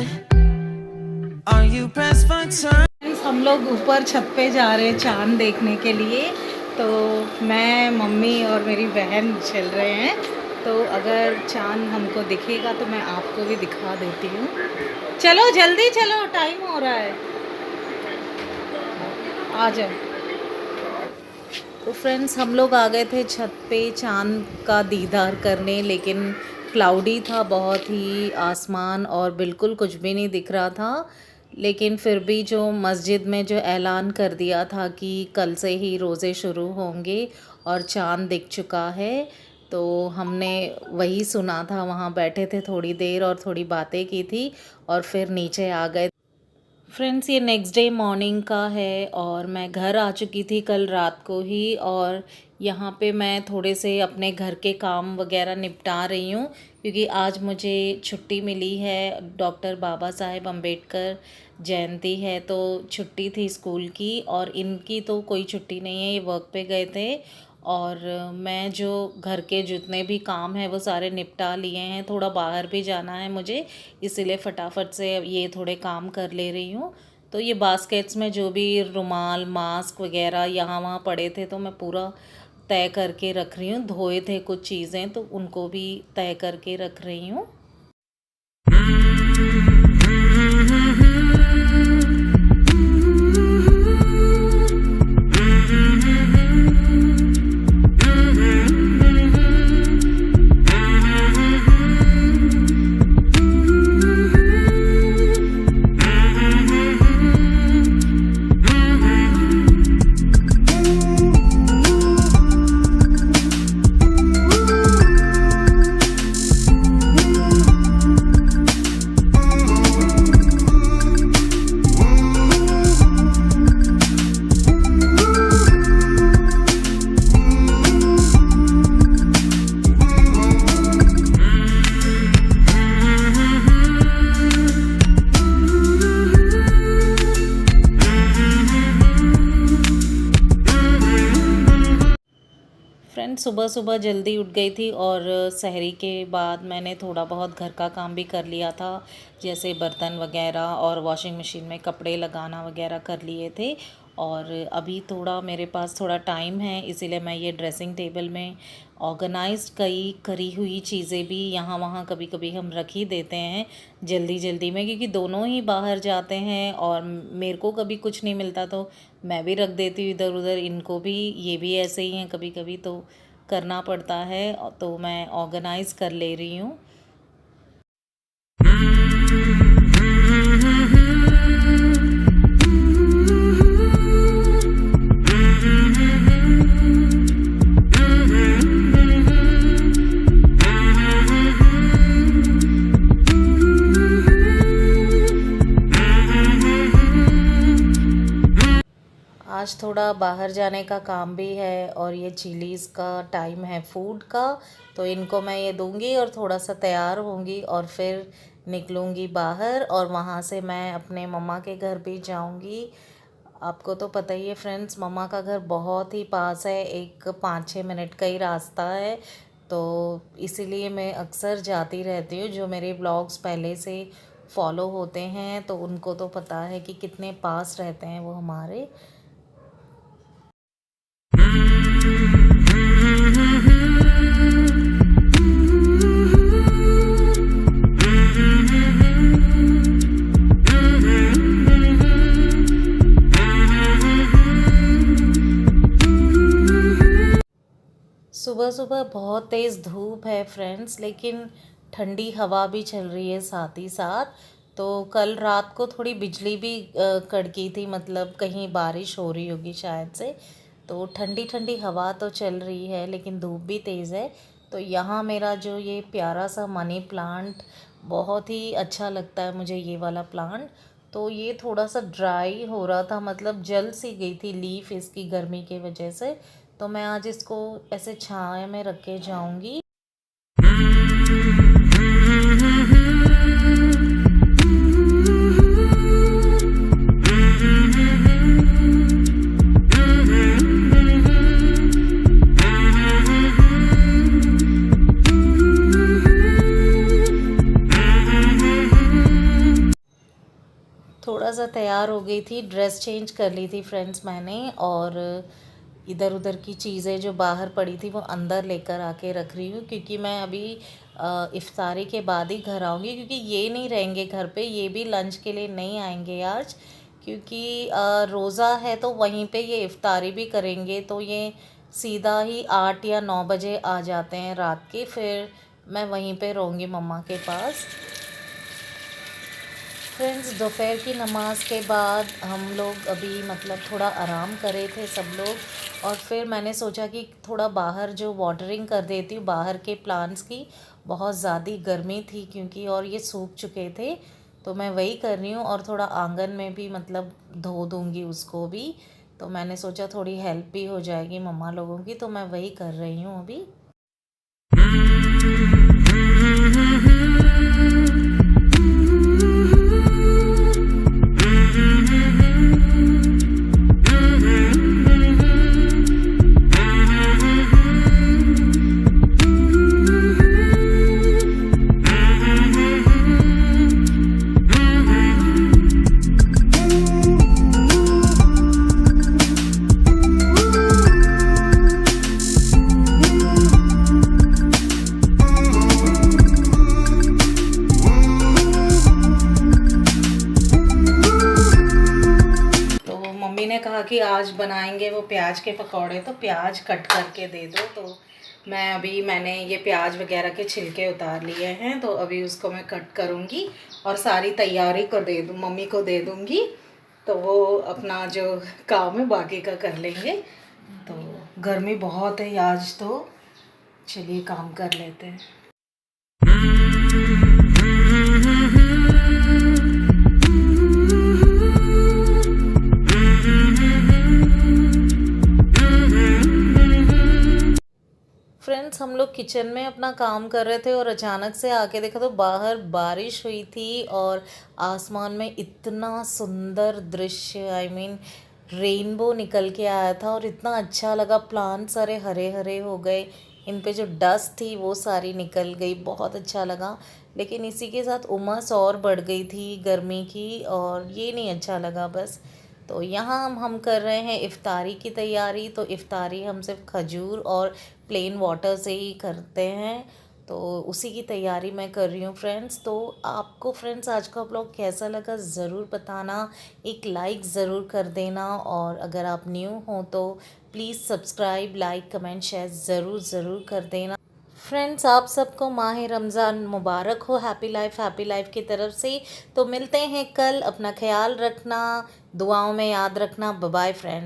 Are you pressed for time? हम लोग ऊपर छत पे जा रहे हैं चांद देखने के लिए। तो मैं, मम्मी और मेरी बहन चल रहे हैं। तो अगर चांद हमको दिखेगा तो मैं आपको भी दिखा देती हूँ। चलो जल्दी चलो, टाइम हो रहा है, आ जाओ। तो फ्रेंड्स, हम लोग आ गए थे छत पे चांद का दीदार करने, लेकिन क्लाउडी था बहुत ही आसमान और बिल्कुल कुछ भी नहीं दिख रहा था। लेकिन फिर भी जो मस्जिद में जो ऐलान कर दिया था कि कल से ही रोज़े शुरू होंगे और चांद दिख चुका है, तो हमने वही सुना था। वहाँ बैठे थे थोड़ी देर और थोड़ी बातें की थी और फिर नीचे आ गए। फ्रेंड्स, ये नेक्स्ट डे मॉर्निंग का है और मैं घर आ चुकी थी कल रात को ही। और यहाँ पे मैं थोड़े से अपने घर के काम वगैरह निपटा रही हूँ, क्योंकि आज मुझे छुट्टी मिली है। डॉक्टर बाबा साहेब अम्बेडकर जयंती है, तो छुट्टी थी स्कूल की, और इनकी तो कोई छुट्टी नहीं है, ये वर्क पे गए थे। और मैं जो घर के जितने भी काम हैं वो सारे निपटा लिए हैं। थोड़ा बाहर भी जाना है मुझे, इसीलिए फटाफट से ये थोड़े काम कर ले रही हूँ। तो ये बास्केट्स में जो भी रुमाल, मास्क वगैरह यहाँ वहाँ पड़े थे, तो मैं पूरा तय करके रख रही हूँ। धोए थे कुछ चीज़ें, तो उनको भी तय करके रख रही हूँ। फ्रेंड्स, सुबह सुबह जल्दी उठ गई थी और सहरी के बाद मैंने थोड़ा बहुत घर का काम भी कर लिया था, जैसे बर्तन वगैरह और वॉशिंग मशीन में कपड़े लगाना वगैरह कर लिए थे। और अभी थोड़ा मेरे पास थोड़ा टाइम है, इसीलिए मैं ये ड्रेसिंग टेबल में ऑर्गेनाइज्ड कई करी हुई चीज़ें भी यहाँ वहाँ कभी कभी हम रख ही देते हैं जल्दी जल्दी में, क्योंकि दोनों ही बाहर जाते हैं और मेरे को कभी कुछ नहीं मिलता, तो मैं भी रख देती हूँ इधर उधर। इनको भी, ये भी ऐसे ही हैं, कभी कभी तो करना पड़ता है, तो मैं ऑर्गेनाइज़ कर ले रही हूँ। आज थोड़ा बाहर जाने का काम भी है और ये चिलीज़ का टाइम है फूड का, तो इनको मैं ये दूंगी और थोड़ा सा तैयार होंगी और फिर निकलूँगी बाहर, और वहाँ से मैं अपने मम्मा के घर भी जाऊँगी। आपको तो पता ही है फ्रेंड्स, मम्मा का घर बहुत ही पास है, एक 5-6 मिनट का ही रास्ता है, तो इसीलिए मैं अक्सर जाती रहती हूँ। जो मेरे ब्लॉग्स पहले से फॉलो होते हैं तो उनको तो पता है कि कितने पास रहते हैं वो हमारे। सुबह सुबह बहुत तेज़ धूप है फ्रेंड्स, लेकिन ठंडी हवा भी चल रही है साथ ही साथ। तो कल रात को थोड़ी बिजली भी कड़की थी, मतलब कहीं बारिश हो रही होगी शायद से। तो ठंडी ठंडी हवा तो चल रही है, लेकिन धूप भी तेज़ है। तो यहाँ मेरा जो ये प्यारा सा मनी प्लांट बहुत ही अच्छा लगता है मुझे, ये वाला प्लांट। तो ये थोड़ा सा ड्राई हो रहा था, मतलब जल सी गई थी लीफ इसकी गर्मी के वजह से। तो मैं आज इसको ऐसे छाया में रख के जाऊँगी। तैयार हो गई थी, ड्रेस चेंज कर ली थी फ्रेंड्स मैंने, और इधर उधर की चीज़ें जो बाहर पड़ी थी वो अंदर लेकर आके रख रही हूँ, क्योंकि मैं अभी इफ्तारी के बाद ही घर आऊँगी, क्योंकि ये नहीं रहेंगे घर पे, ये भी लंच के लिए नहीं आएंगे आज, क्योंकि रोज़ा है तो वहीं पे ये इफ्तारी भी करेंगे, तो ये सीधा ही 8 या 9 बजे आ जाते हैं रात के, फिर मैं वहीं पे रहूँगी मम्मा के पास। फ्रेंड्स, दोपहर की नमाज़ के बाद हम लोग अभी मतलब थोड़ा आराम करे थे सब लोग, और फिर मैंने सोचा कि थोड़ा बाहर जो वाटरिंग कर देती हूँ बाहर के प्लांट्स की, बहुत ज़्यादा गर्मी थी क्योंकि, और ये सूख चुके थे, तो मैं वही कर रही हूँ, और थोड़ा आंगन में भी मतलब धो दूँगी उसको भी, तो मैंने सोचा थोड़ी हेल्प भी हो जाएगी मम्मा लोगों की, तो मैं वही कर रही हूँ अभी। मम्मी ने कहा कि आज बनाएंगे वो प्याज के पकौड़े, तो प्याज कट करके दे दो, तो मैंने ये प्याज वगैरह के छिलके उतार लिए हैं, तो अभी उसको मैं कट करूँगी और सारी तैयारी को दे दूँ, मम्मी को दे दूँगी, तो वो अपना जो काम है बाकी का कर लेंगे। तो गर्मी बहुत है आज, तो चलिए काम कर लेते हैं। फ्रेंड्स, हम लोग किचन में अपना काम कर रहे थे और अचानक से आके देखा तो बाहर बारिश हुई थी, और आसमान में इतना सुंदर दृश्य, आई मीन रेनबो निकल के आया था, और इतना अच्छा लगा, प्लांट सारे हरे हरे हो गए, इन पे जो डस्ट थी वो सारी निकल गई, बहुत अच्छा लगा। लेकिन इसी के साथ उमस और बढ़ गई थी गर्मी की, और ये नहीं अच्छा लगा बस। तो यहाँ हम कर रहे हैं इफ़्तारी की तैयारी, तो इफ़्तारी हम सिर्फ खजूर और प्लेन वाटर से ही करते हैं, तो उसी की तैयारी मैं कर रही हूँ फ्रेंड्स। तो आपको फ्रेंड्स आज का ब्लॉग कैसा लगा ज़रूर बताना, एक लाइक ज़रूर कर देना, और अगर आप न्यू हो तो please subscribe, like, comment, share ज़रूर कर देना। फ्रेंड्स, आप सबको माह रमज़ान मुबारक हो, हैप्पी लाइफ की तरफ से। तो मिलते हैं कल, अपना ख्याल रखना, दुआओं में याद रखना, बाय बाय फ्रेंड्स।